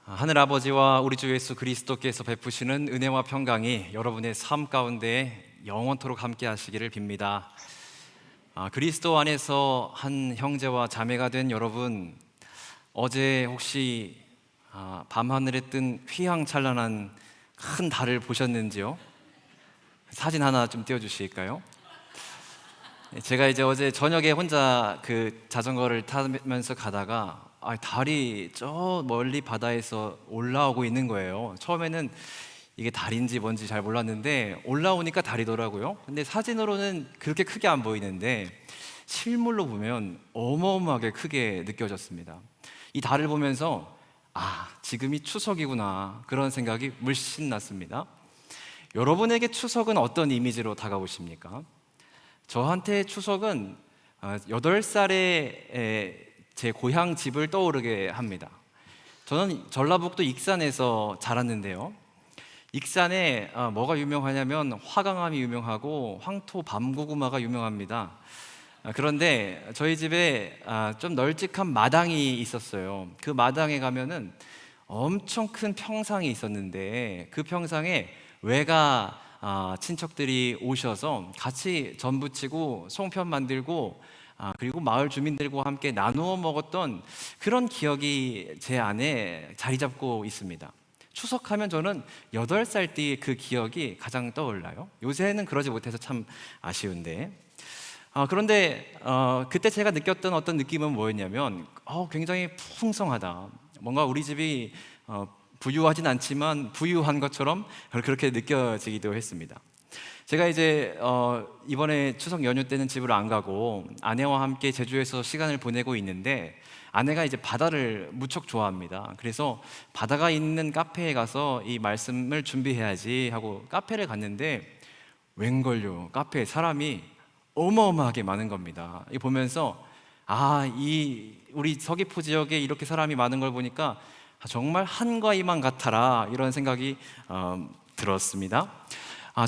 하늘 아버지와 우리 주 예수 그리스도께서 베푸시는 은혜와 평강이 여러분의 삶 가운데 영원토록 함께 하시기를 빕니다. 그리스도 안에서 한 형제와 자매가 된 여러분, 어제 혹시 밤하늘에 뜬 휘황찬란한 큰 달을 보셨는지요? 사진 하나 좀 띄워주실까요? 제가 이제 어제 저녁에 혼자 그 자전거를 타면서 가다가 달이 저 멀리 바다에서 올라오고 있는 거예요. 처음에는 이게 달인지 뭔지 잘 몰랐는데 올라오니까 달이더라고요. 근데 사진으로는 그렇게 크게 안 보이는데 실물로 보면 어마어마하게 크게 느껴졌습니다. 이 달을 보면서 지금이 추석이구나, 그런 생각이 물씬 났습니다. 여러분에게 추석은 어떤 이미지로 다가오십니까? 저한테 추석은 8살에 제 고향 집을 떠오르게 합니다. 저는 전라북도 익산에서 자랐는데요. 익산에 뭐가 유명하냐면 화강암이 유명하고 황토 밤고구마가 유명합니다. 그런데 저희 집에 좀 널찍한 마당이 있었어요. 그 마당에 가면은 엄청 큰 평상이 있었는데 그 평상에 외가 친척들이 오셔서 같이 전 부치고 송편 만들고 그리고 마을 주민들과 함께 나누어 먹었던 그런 기억이 제 안에 자리 잡고 있습니다. 추석하면 저는 8살 때 그 기억이 가장 떠올라요. 요새는 그러지 못해서 참 아쉬운데 그런데 그때 제가 느꼈던 어떤 느낌은 뭐였냐면 굉장히 풍성하다, 뭔가 우리 집이 부유하진 않지만 부유한 것처럼 그렇게 느껴지기도 했습니다. 제가 이제 이번에 추석 연휴 때는 집을 안 가고 아내와 함께 제주에서 시간을 보내고 있는데, 아내가 이제 바다를 무척 좋아합니다. 그래서 바다가 있는 카페에 가서 이 말씀을 준비해야지 하고 카페를 갔는데 웬걸요, 카페에 사람이 어마어마하게 많은 겁니다. 이 보면서 이 우리 서귀포 지역에 이렇게 사람이 많은 걸 보니까 정말 한가위만 같아라, 이런 생각이 들었습니다.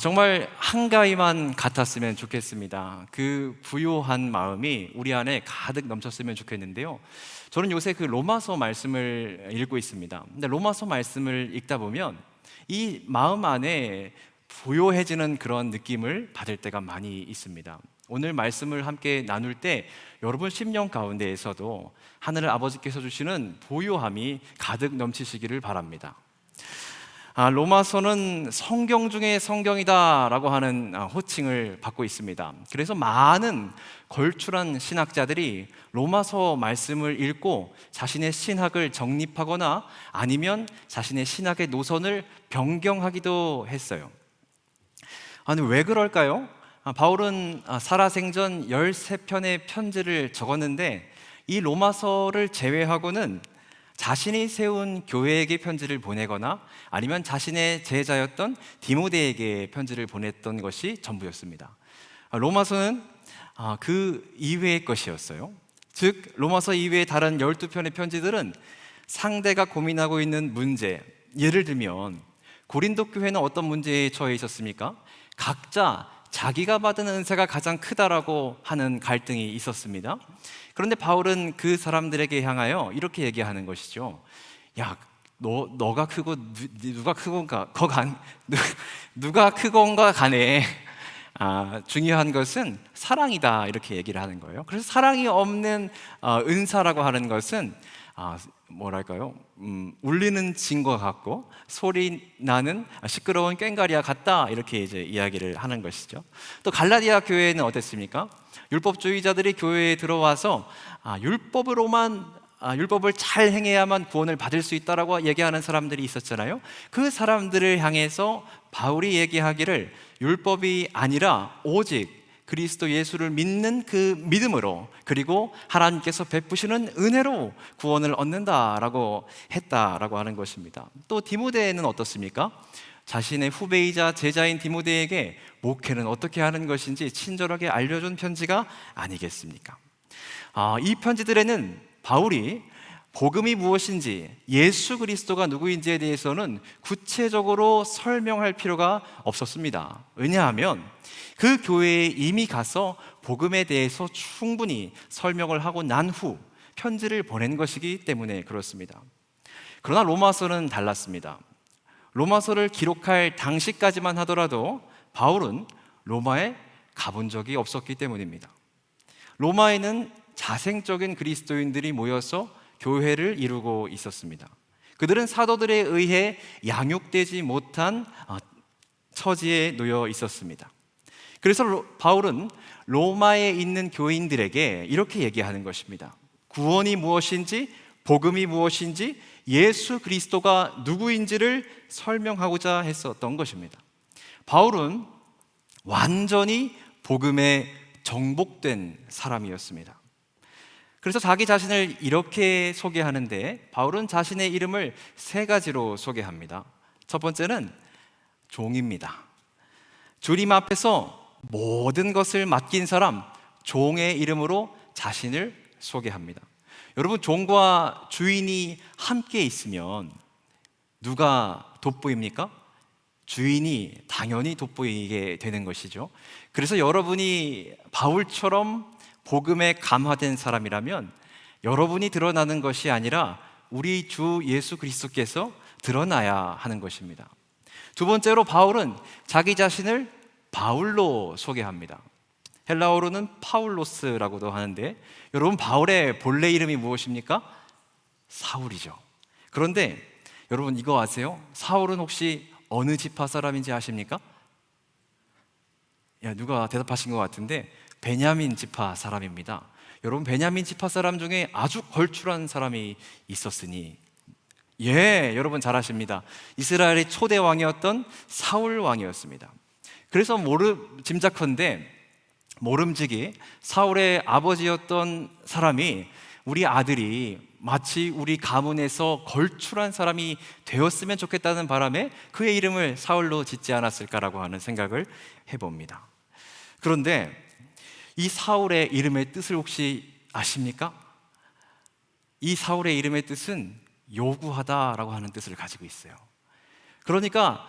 정말 한가위만 같았으면 좋겠습니다. 그 부요한 마음이 우리 안에 가득 넘쳤으면 좋겠는데요. 저는 요새 그 로마서 말씀을 읽고 있습니다. 근데 로마서 말씀을 읽다 보면 이 마음 안에 부요해지는 그런 느낌을 받을 때가 많이 있습니다. 오늘 말씀을 함께 나눌 때 여러분 심령 가운데에서도 하늘 아버지께서 주시는 부요함이 가득 넘치시기를 바랍니다. 로마서는 성경 중에 성경이다라고 하는 호칭을 받고 있습니다. 그래서 많은 걸출한 신학자들이 로마서 말씀을 읽고 자신의 신학을 정립하거나 아니면 자신의 신학의 노선을 변경하기도 했어요. 아니, 왜 그럴까요? 바울은 살아생전 13편의 편지를 적었는데 이 로마서를 제외하고는 자신이 세운 교회에게 편지를 보내거나 아니면 자신의 제자였던 디모데에게 편지를 보냈던 것이 전부였습니다. 로마서는 그 이외의 것이었어요. 즉 로마서 이외의 다른 12편의 편지들은 상대가 고민하고 있는 문제, 예를 들면 고린도 교회는 어떤 문제에 처해 있었습니까? 각자 자기가 받은 은사가 가장 크다라고 하는 갈등이 있었습니다. 그런데 바울은 그 사람들에게 향하여 이렇게 얘기하는 것이죠. 너가 크고 누가 크건가 누가 크건가 간에 중요한 것은 사랑이다, 이렇게 얘기를 하는 거예요. 그래서 사랑이 없는 은사라고 하는 것은 울리는 징과 같고 소리 나는 시끄러운 꽹과리와 같다, 이렇게 이제 이야기를 하는 것이죠. 또 갈라디아 교회는 어땠습니까? 율법주의자들이 교회에 들어와서 율법을 잘 행해야만 구원을 받을 수 있다라고 얘기하는 사람들이 있었잖아요. 그 사람들을 향해서 바울이 얘기하기를 율법이 아니라 오직 그리스도 예수를 믿는 그 믿음으로, 그리고 하나님께서 베푸시는 은혜로 구원을 얻는다라고 했다라고 하는 것입니다. 또 디모데는 어떻습니까? 자신의 후배이자 제자인 디모데에게 목회는 어떻게 하는 것인지 친절하게 알려준 편지가 아니겠습니까? 이 편지들에는 바울이 복음이 무엇인지, 예수 그리스도가 누구인지에 대해서는 구체적으로 설명할 필요가 없었습니다. 왜냐하면 그 교회에 이미 가서 복음에 대해서 충분히 설명을 하고 난 후 편지를 보낸 것이기 때문에 그렇습니다. 그러나 로마서는 달랐습니다. 로마서를 기록할 당시까지만 하더라도 바울은 로마에 가본 적이 없었기 때문입니다. 로마에는 자생적인 그리스도인들이 모여서 교회를 이루고 있었습니다. 그들은 사도들에 의해 양육되지 못한 처지에 놓여 있었습니다. 그래서 바울은 로마에 있는 교인들에게 이렇게 얘기하는 것입니다. 구원이 무엇인지, 복음이 무엇인지, 예수 그리스도가 누구인지를 설명하고자 했었던 것입니다. 바울은 완전히 복음에 정복된 사람이었습니다. 그래서 자기 자신을 이렇게 소개하는데 바울은 자신의 이름을 세 가지로 소개합니다. 첫 번째는 종입니다. 주님 앞에서 모든 것을 맡긴 사람, 종의 이름으로 자신을 소개합니다. 여러분, 종과 주인이 함께 있으면 누가 돋보입니까? 주인이 당연히 돋보이게 되는 것이죠. 그래서 여러분이 바울처럼 복음에 감화된 사람이라면 여러분이 드러나는 것이 아니라 우리 주 예수 그리스도께서 드러나야 하는 것입니다. 두 번째로 바울은 자기 자신을 바울로 소개합니다. 헬라어로는 파울로스라고도 하는데, 여러분, 바울의 본래 이름이 무엇입니까? 사울이죠. 그런데 여러분, 이거 아세요? 사울은 혹시 어느 지파 사람인지 아십니까? 누가 대답하신 것 같은데 베냐민 지파 사람입니다. 여러분, 베냐민 지파 사람 중에 아주 걸출한 사람이 있었으니, 여러분 잘 아십니다. 이스라엘의 초대 왕이었던 사울 왕이었습니다. 그래서 짐작컨대 모름지기 사울의 아버지였던 사람이 우리 아들이 마치 우리 가문에서 걸출한 사람이 되었으면 좋겠다는 바람에 그의 이름을 사울로 짓지 않았을까라고 하는 생각을 해봅니다. 그런데 이 사울의 이름의 뜻을 혹시 아십니까? 이 사울의 이름의 뜻은 요구하다라고 하는 뜻을 가지고 있어요. 그러니까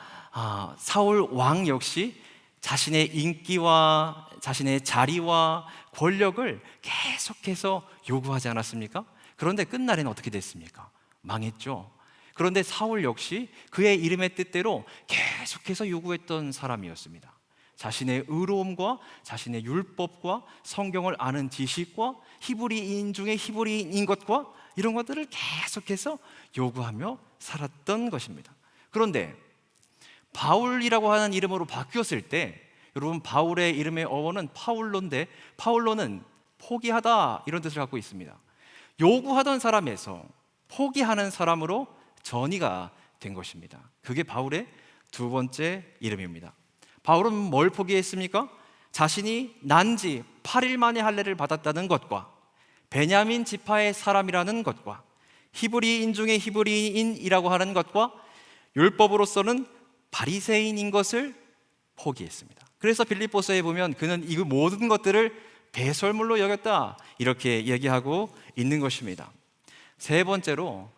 사울 왕 역시 자신의 인기와 자신의 자리와 권력을 계속해서 요구하지 않았습니까? 그런데 끝날에는 어떻게 됐습니까? 망했죠. 그런데 사울 역시 그의 이름의 뜻대로 계속해서 요구했던 사람이었습니다. 자신의 의로움과 자신의 율법과 성경을 아는 지식과 히브리인 중에 히브리인인 것과 이런 것들을 계속해서 요구하며 살았던 것입니다. 그런데 바울이라고 하는 이름으로 바뀌었을 때, 여러분, 바울의 이름의 어원은 파울로인데 파울로는 포기하다 이런 뜻을 갖고 있습니다. 요구하던 사람에서 포기하는 사람으로 전이가 된 것입니다. 그게 바울의 두 번째 이름입니다. 바울은 뭘 포기했습니까? 자신이 난지 8일 만에 할례를 받았다는 것과 베냐민 지파의 사람이라는 것과 히브리인 중에 히브리인이라고 하는 것과 율법으로서는 바리새인인 것을 포기했습니다. 그래서 빌립보서에 보면 그는 이 모든 것들을 배설물로 여겼다 이렇게 얘기하고 있는 것입니다. 세 번째로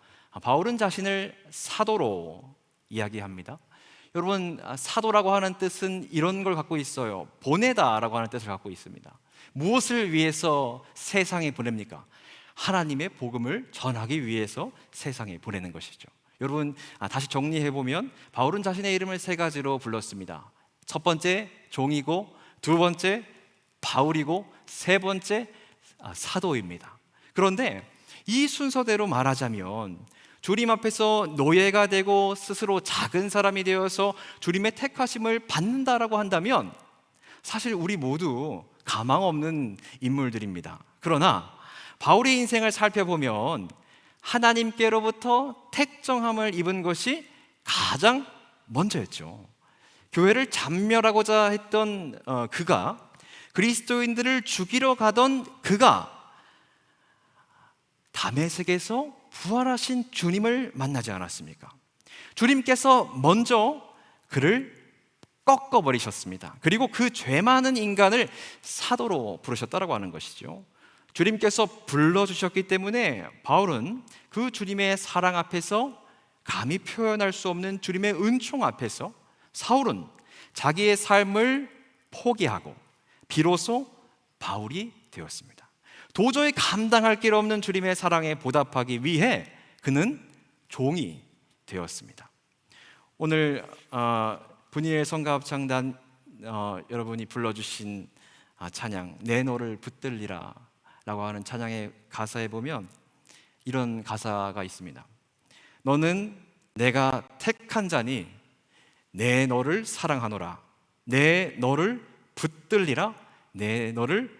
바울은 자신을 사도로 이야기합니다. 여러분, 사도라고 하는 뜻은 이런 걸 갖고 있어요. 보내다라고 하는 뜻을 갖고 있습니다. 무엇을 위해서 세상에 보냅니까? 하나님의 복음을 전하기 위해서 세상에 보내는 것이죠. 여러분, 다시 정리해보면 바울은 자신의 이름을 세 가지로 불렀습니다. 첫 번째 종이고, 두 번째 바울이고, 세 번째 사도입니다. 그런데 이 순서대로 말하자면 주님 앞에서 노예가 되고 스스로 작은 사람이 되어서 주님의 택하심을 받는다라고 한다면 사실 우리 모두 가망 없는 인물들입니다. 그러나 바울의 인생을 살펴보면 하나님께로부터 택정함을 입은 것이 가장 먼저였죠. 교회를 잔멸하고자 했던 그가, 그리스도인들을 죽이러 가던 그가 다메섹에서 부활하신 주님을 만나지 않았습니까? 주님께서 먼저 그를 꺾어버리셨습니다. 그리고 그 죄 많은 인간을 사도로 부르셨다라고 하는 것이죠. 주님께서 불러주셨기 때문에 바울은 그 주님의 사랑 앞에서 감히 표현할 수 없는 주님의 은총 앞에서 사울은 자기의 삶을 포기하고 비로소 바울이 되었습니다. 도저히 감당할 길 없는 주님의 사랑에 보답하기 위해 그는 종이 되었습니다. 오늘 분이엘 성가합창단 여러분이 불러주신 찬양 내 너를 붙들리라 라고 하는 찬양의 가사에 보면 이런 가사가 있습니다. 너는 내가 택한 자니 내 너를 사랑하노라. 내 너를 붙들리라. 내 너를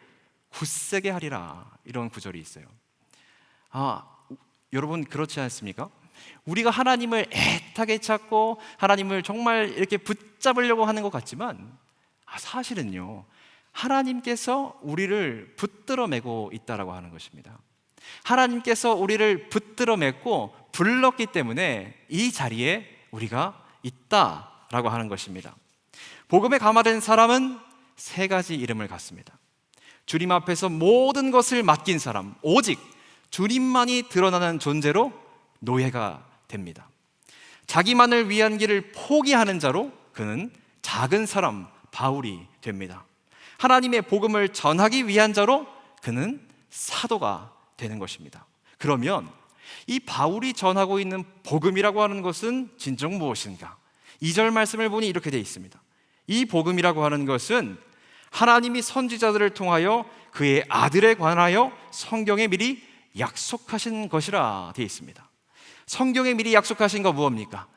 굳세게 하리라. 이런 구절이 있어요. 여러분 그렇지 않습니까? 우리가 하나님을 애타게 찾고 하나님을 정말 이렇게 붙잡으려고 하는 것 같지만 사실은요, 하나님께서 우리를 붙들어 매고 있다라고 하는 것입니다. 하나님께서 우리를 붙들어 맺고 불렀기 때문에 이 자리에 우리가 있다라고 하는 것입니다. 복음에 감화된 사람은 세 가지 이름을 갖습니다. 주님 앞에서 모든 것을 맡긴 사람, 오직 주님만이 드러나는 존재로 노예가 됩니다. 자기만을 위한 길을 포기하는 자로 그는 작은 사람 바울이 됩니다. 하나님의 복음을 전하기 위한 자로 그는 사도가 되는 것입니다. 그러면 이 바울이 전하고 있는 복음이라고 하는 것은 진정 무엇인가? 2절 말씀을 보니 이렇게 되어 있습니다. 이 복음이라고 하는 것은 하나님이 선지자들을 통하여 그의 아들에 관하여 성경에 미리 약속하신 것이라 되어 있습니다. 성경에 미리 약속하신 거 무엇입니까?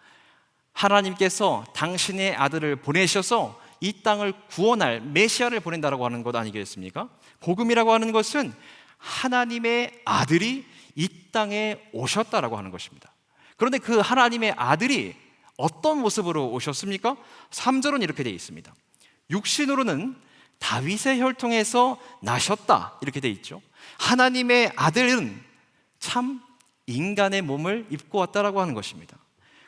하나님께서 당신의 아들을 보내셔서 이 땅을 구원할 메시아를 보낸다라고 하는 것 아니겠습니까? 복음이라고 하는 것은 하나님의 아들이 이 땅에 오셨다라고 하는 것입니다. 그런데 그 하나님의 아들이 어떤 모습으로 오셨습니까? 3절은 이렇게 되어 있습니다. 육신으로는 다윗의 혈통에서 나셨다 이렇게 되어 있죠. 하나님의 아들은 참 인간의 몸을 입고 왔다라고 하는 것입니다.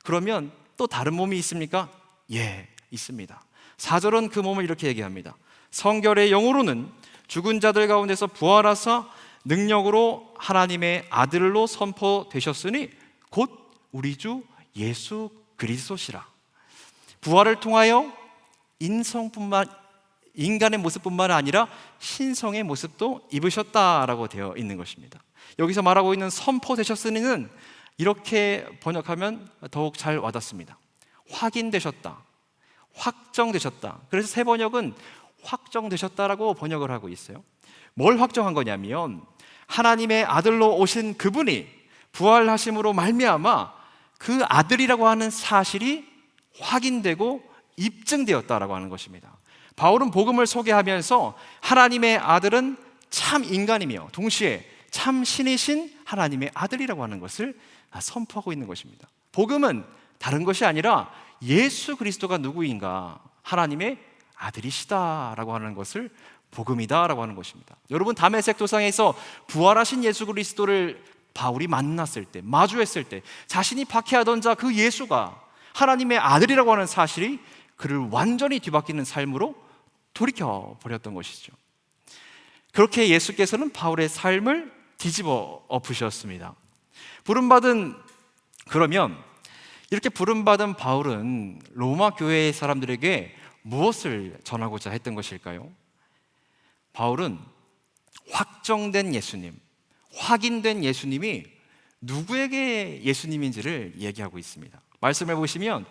그러면 또 다른 몸이 있습니까? 예, 있습니다. 4절은 그 몸을 이렇게 얘기합니다. 성결의 영으로는 죽은 자들 가운데서 부활하사 능력으로 하나님의 아들로 선포되셨으니 곧 우리 주 예수 그리스도시라. 부활을 통하여 인간의 모습뿐만 아니라 신성의 모습도 입으셨다라고 되어 있는 것입니다. 여기서 말하고 있는 선포되셨으니는 이렇게 번역하면 더욱 잘 와닿습니다. 확인되셨다, 확정되셨다. 그래서 새 번역은 확정되셨다라고 번역을 하고 있어요. 뭘 확정한 거냐면 하나님의 아들로 오신 그분이 부활하심으로 말미암아 그 아들이라고 하는 사실이 확인되고 입증되었다라고 하는 것입니다. 바울은 복음을 소개하면서 하나님의 아들은 참 인간이며 동시에 참 신이신 하나님의 아들이라고 하는 것을 선포하고 있는 것입니다. 복음은 다른 것이 아니라 예수 그리스도가 누구인가, 하나님의 아들이시다라고 하는 것을 복음이다라고 하는 것입니다. 여러분, 다메섹 도상에서 부활하신 예수 그리스도를 바울이 만났을 때, 마주했을 때 자신이 박해하던 자 그 예수가 하나님의 아들이라고 하는 사실이 그를 완전히 뒤바뀌는 삶으로 돌이켜 버렸던 것이죠. 그렇게 예수께서는 바울의 삶을 뒤집어 엎으셨습니다. 그러면 이렇게 부름받은 바울은 로마 교회의 사람들에게 무엇을 전하고자 했던 것일까요? 바울은 확정된 예수님, 확인된 예수님이 누구에게 예수님인지를 얘기하고 있습니다. 말씀을 보시면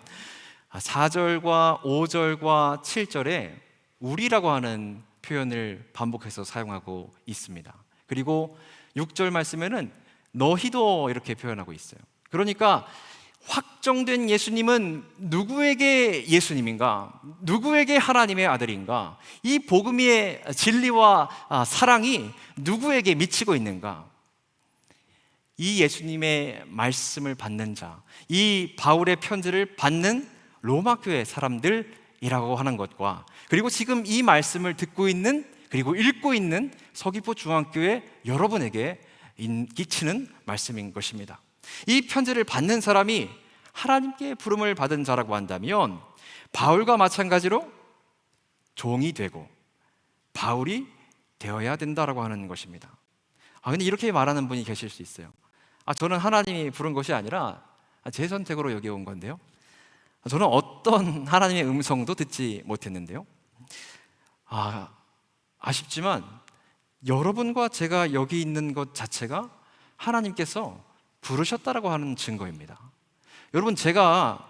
4절과 5절과 7절에 우리라고 하는 표현을 반복해서 사용하고 있습니다. 그리고 6절 말씀에는 너희도 이렇게 표현하고 있어요. 그러니까 확정된 예수님은 누구에게 예수님인가? 누구에게 하나님의 아들인가? 이 복음의 진리와 사랑이 누구에게 미치고 있는가? 이 예수님의 말씀을 받는 자, 이 바울의 편지를 받는 로마 교회 사람들이라고 하는 것과, 그리고 지금 이 말씀을 듣고 있는 그리고 읽고 있는 서귀포 중앙교회 여러분에게 끼치는 말씀인 것입니다. 이 편지를 받는 사람이 하나님께 부름을 받은 자라고 한다면 바울과 마찬가지로 종이 되고 바울이 되어야 된다라고 하는 것입니다. 근데 이렇게 말하는 분이 계실 수 있어요. 저는 하나님이 부른 것이 아니라 제 선택으로 여기 온 건데요. 저는 어떤 하나님의 음성도 듣지 못했는데요. 아쉽지만 여러분과 제가 여기 있는 것 자체가 하나님께서 부르셨다라고 하는 증거입니다. 여러분, 제가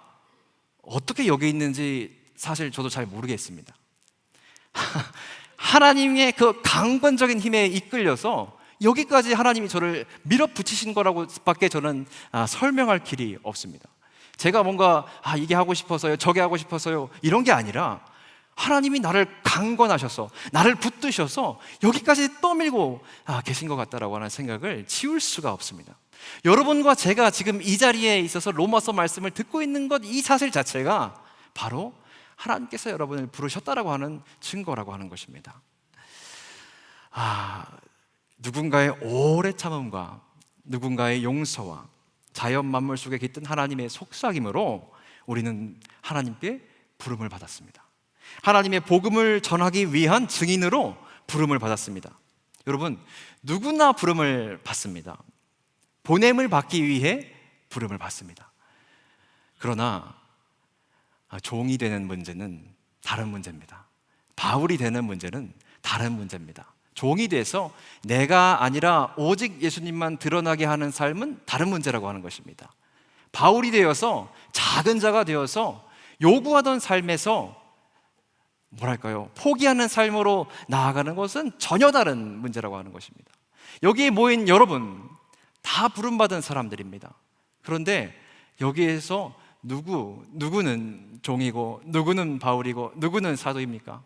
어떻게 여기 있는지 사실 저도 잘 모르겠습니다. 하나님의 그 강권적인 힘에 이끌려서 여기까지 하나님이 저를 밀어붙이신 거라고 밖에 저는 설명할 길이 없습니다. 제가 뭔가 이게 하고 싶어서요, 저게 하고 싶어서요, 이런 게 아니라 하나님이 나를 강권하셔서 나를 붙드셔서 여기까지 떠밀고 계신 것 같다라고 하는 생각을 지울 수가 없습니다. 여러분과 제가 지금 이 자리에 있어서 로마서 말씀을 듣고 있는 것, 이 사실 자체가 바로 하나님께서 여러분을 부르셨다라고 하는 증거라고 하는 것입니다. 누군가의 오래 참음과 누군가의 용서와 자연 만물 속에 깃든 하나님의 속삭임으로 우리는 하나님께 부름을 받았습니다. 하나님의 복음을 전하기 위한 증인으로 부름을 받았습니다. 여러분, 누구나 부름을 받습니다. 보냄을 받기 위해 부름을 받습니다. 그러나 종이 되는 문제는 다른 문제입니다. 바울이 되는 문제는 다른 문제입니다. 종이 돼서 내가 아니라 오직 예수님만 드러나게 하는 삶은 다른 문제라고 하는 것입니다. 바울이 되어서 작은 자가 되어서 요구하던 삶에서 포기하는 삶으로 나아가는 것은 전혀 다른 문제라고 하는 것입니다. 여기에 모인 여러분 다 부름받은 사람들입니다. 그런데 여기에서 누구는 종이고 누구는 바울이고 누구는 사도입니까?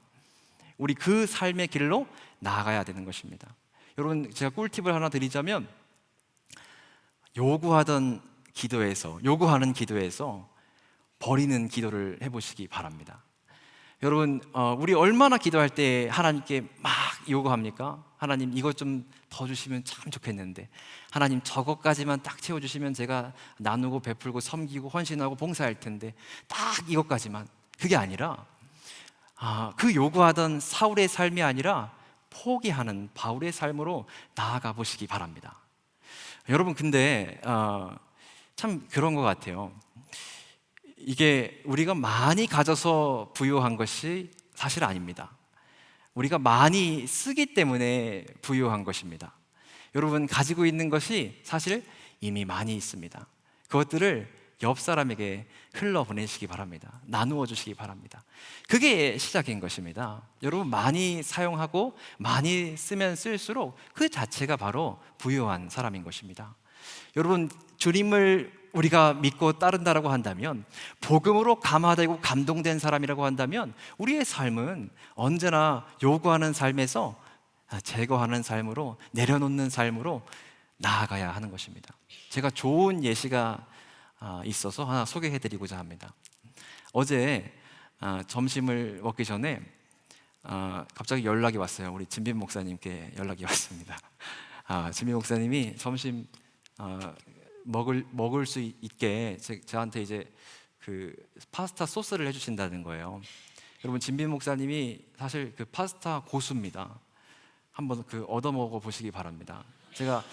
우리 그 삶의 길로 나아가야 되는 것입니다. 여러분, 제가 꿀팁을 하나 드리자면 요구하는 기도에서 버리는 기도를 해보시기 바랍니다. 여러분, 우리 얼마나 기도할 때 하나님께 막 요구합니까? 하나님, 이것 좀 더 주시면 참 좋겠는데, 하나님 저것까지만 딱 채워주시면 제가 나누고 베풀고 섬기고 헌신하고 봉사할 텐데, 딱 이것까지만. 그게 아니라 그 요구하던 사울의 삶이 아니라 포기하는 바울의 삶으로 나아가 보시기 바랍니다. 여러분, 근데 참 그런 것 같아요. 이게 우리가 많이 가져서 부유한 것이 사실 아닙니다. 우리가 많이 쓰기 때문에 부유한 것입니다. 여러분, 가지고 있는 것이 사실 이미 많이 있습니다. 그것들을 옆 사람에게 흘러보내시기 바랍니다. 나누어 주시기 바랍니다. 그게 시작인 것입니다. 여러분, 많이 사용하고 많이 쓰면 쓸수록 그 자체가 바로 부유한 사람인 것입니다. 여러분, 주님을 우리가 믿고 따른다라고 한다면, 복음으로 감화되고 감동된 사람이라고 한다면, 우리의 삶은 언제나 요구하는 삶에서 제거하는 삶으로, 내려놓는 삶으로 나아가야 하는 것입니다. 제가 좋은 예시가 있어서 하나 소개해드리고자 합니다. 어제 점심을 먹기 전에 갑자기 연락이 왔어요. 우리 진빈 목사님께 연락이 왔습니다. 진빈 목사님이 점심 먹을 수 있게 저한테 이제 그 파스타 소스를 해주신다는 거예요. 여러분, 진빈 목사님이 사실 그 파스타 고수입니다. 한번 얻어 먹어 보시기 바랍니다. 제가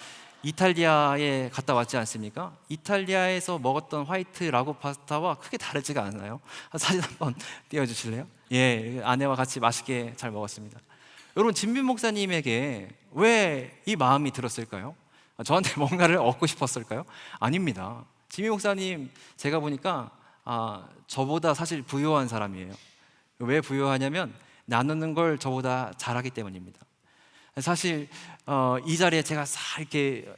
이탈리아에 갔다 왔지 않습니까? 이탈리아에서 먹었던 화이트 라고 파스타와 크게 다르지가 않아요. 사진 한번 띄워주실래요? 예, 아내와 같이 맛있게 잘 먹었습니다. 여러분, 진빈 목사님에게 왜 이 마음이 들었을까요? 저한테 뭔가를 얻고 싶었을까요? 아닙니다. 진빈 목사님, 제가 보니까 저보다 사실 부유한 사람이에요. 왜 부유하냐면 나누는 걸 저보다 잘하기 때문입니다. 사실 이 자리에 제가 싹 이렇게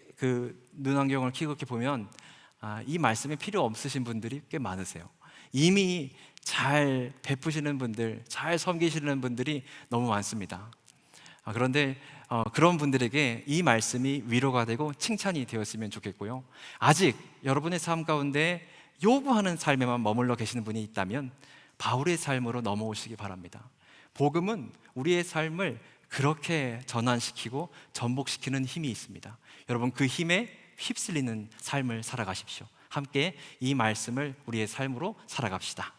눈안경을 끼고 이렇게 보면 이 말씀에 필요 없으신 분들이 꽤 많으세요. 이미 잘 베푸시는 분들, 잘 섬기시는 분들이 너무 많습니다. 그런데 그런 분들에게 이 말씀이 위로가 되고 칭찬이 되었으면 좋겠고요. 아직 여러분의 삶 가운데 요구하는 삶에만 머물러 계시는 분이 있다면 바울의 삶으로 넘어오시기 바랍니다. 복음은 우리의 삶을 그렇게 전환시키고 전복시키는 힘이 있습니다. 여러분, 그 힘에 휩쓸리는 삶을 살아가십시오. 함께 이 말씀을 우리의 삶으로 살아갑시다.